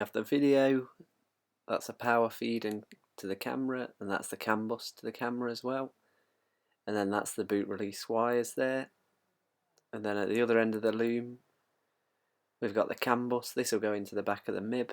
Have the video, that's a power feed to the camera, and that's the CANBUS to the camera as well. And then that's the boot release wires there. And then at the other end of the loom, we've got the CANBUS. This will go into the back of the MIB.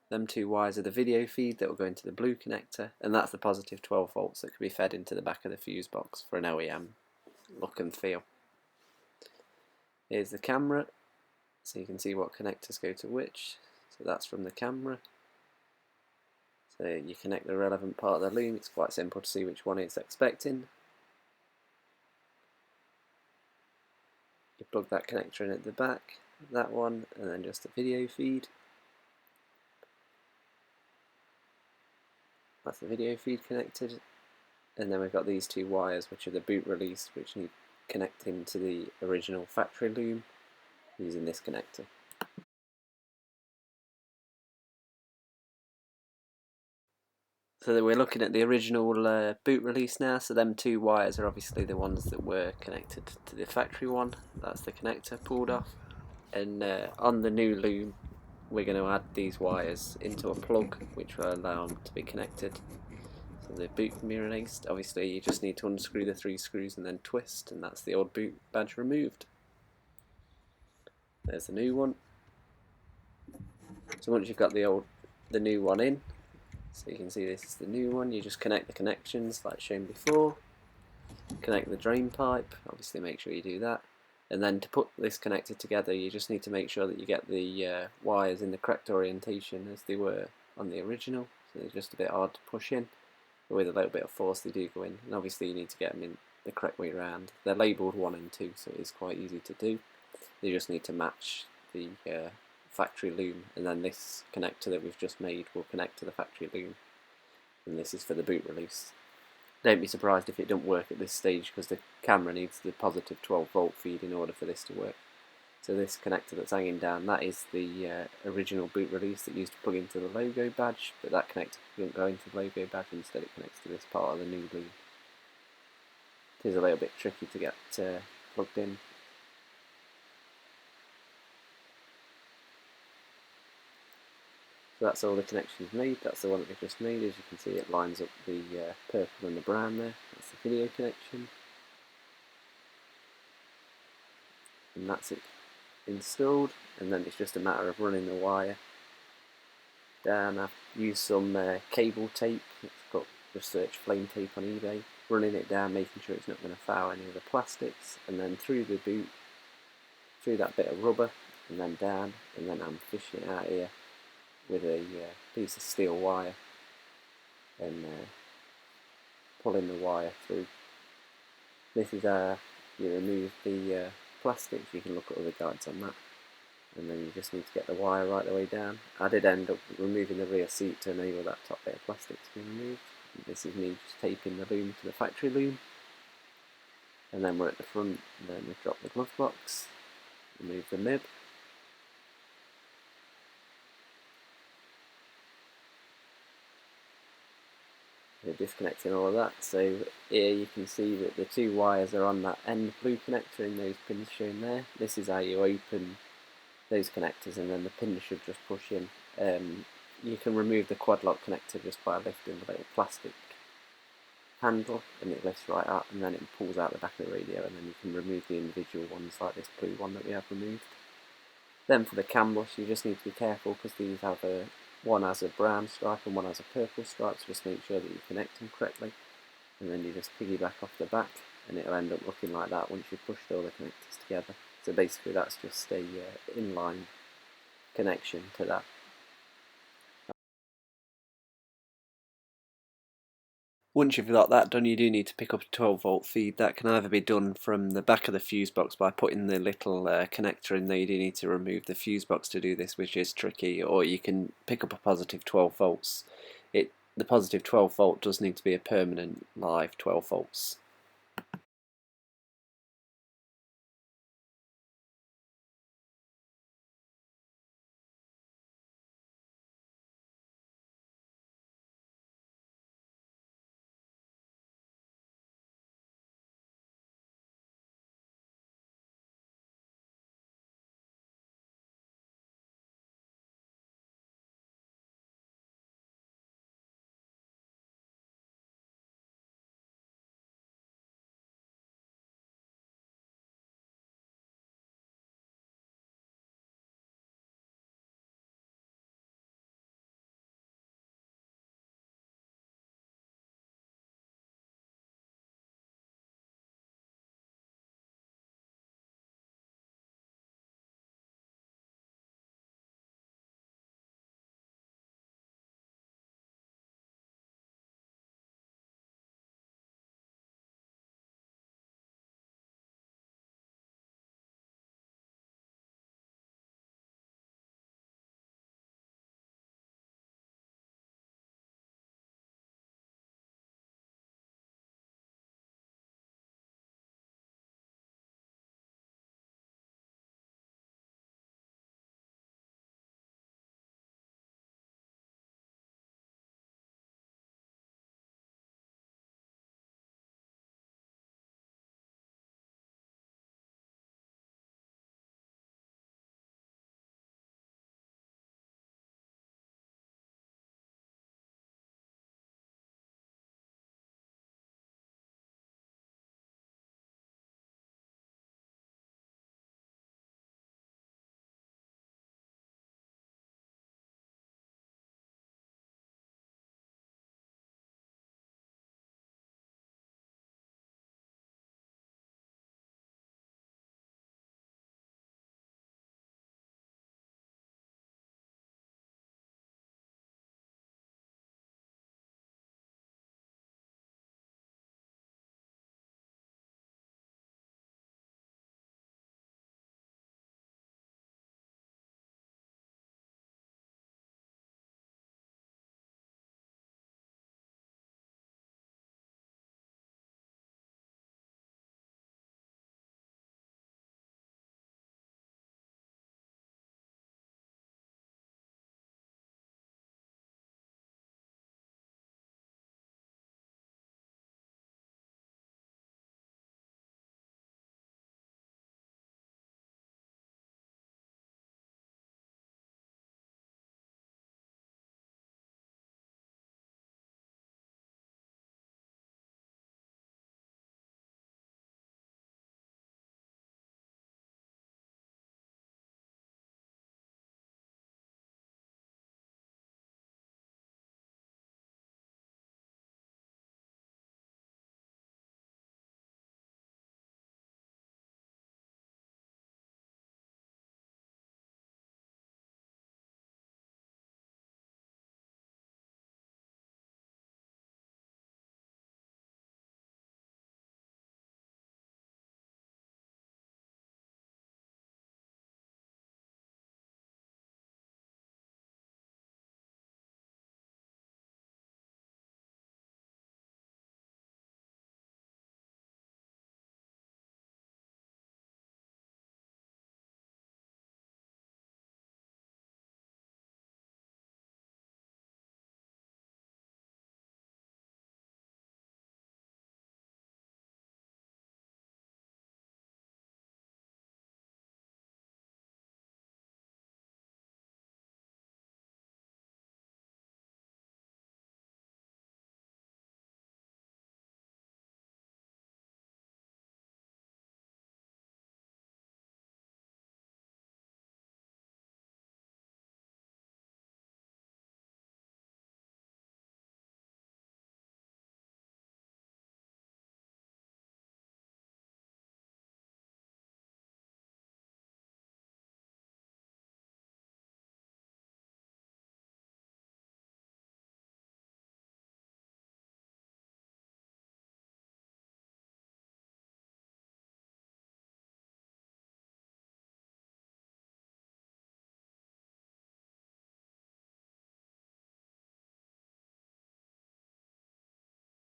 Them two wires are the video feed that will go into the blue connector, and that's the positive 12 volts that can be fed into the back of the fuse box for an OEM look and feel. Here's the camera, so you can see what connectors go to which. So that's from the camera. So you connect the relevant part of the loom. It's quite simple to see which one it's expecting. You plug that connector in at the back, that one, and then just the video feed. That's the video feed connected, and then we've got these two wires which are the boot release, which need connecting to the original factory loom using this connector. So we're looking at the original boot release now, so them two wires are obviously the ones that were connected to the factory one. That's the connector pulled off, and on the new loom we're going to add these wires into a plug which will allow them to be connected so the boot can be released. Obviously you just need to unscrew the 3 screws and then twist, and that's the old boot badge removed. There's the new one. So once you've got the new one in, so you can see this is the new one, you just connect the connections like shown before, connect the drain pipe, obviously make sure you do that, and then to put this connector together you just need to make sure that you get the wires in the correct orientation as they were on the original, so they're just a bit hard to push in, but with a little bit of force they do go in, and obviously you need to get them in the correct way around. They're labelled 1 and 2, so it is quite easy to do. You just need to match the factory loom, and then this connector that we've just made will connect to the factory loom, and this is for the boot release. Don't be surprised if it doesn't work at this stage, because the camera needs the positive 12 volt feed in order for this to work. So this connector that's hanging down, that is the original boot release that used to plug into the logo badge, but that connector doesn't go into the logo badge, instead it connects to this part of the new loom. It is a little bit tricky to get plugged in. So that's all the connections made. That's the one that we've just made. As you can see, it lines up the purple and the brown there. That's the video connection. And that's it installed, and then it's just a matter of running the wire down. I've used some cable tape. It's got research flame tape on eBay. Running it down, making sure it's not going to foul any of the plastics, and then through the boot, through that bit of rubber, and then down, and then I'm fishing it out here with a piece of steel wire and pulling the wire through. This is how you remove the plastics. You can look at other guides on that, and then you just need to get the wire right the way down. I did end up removing the rear seat to enable that top bit of plastic to be removed. And this is me just taping the loom to the factory loom, and then we're at the front, and then we drop the glove box, remove the MIB, we're disconnecting all of that. So here you can see that the 2 wires are on that end blue connector in those pins shown there. This is how you open those connectors, and then the pin should just push in. You can remove the quad lock connector just by lifting the little plastic handle, and it lifts right up, and then it pulls out the back of the radio, and then you can remove the individual ones like this blue one that we have removed. Then for the CANBUS, you just need to be careful, because these have one has a brown stripe and one has a purple stripe, so just make sure that you connect them correctly, and then you just piggyback off the back, and it'll end up looking like that once you've pushed all the connectors together. So basically that's just a inline connection to that. Once you've got that done, you do need to pick up a 12 volt feed. That can either be done from the back of the fuse box by putting the little connector in there. You do need to remove the fuse box to do this, which is tricky, or you can pick up a positive 12 volts. The positive 12 volt does need to be a permanent live 12 volts.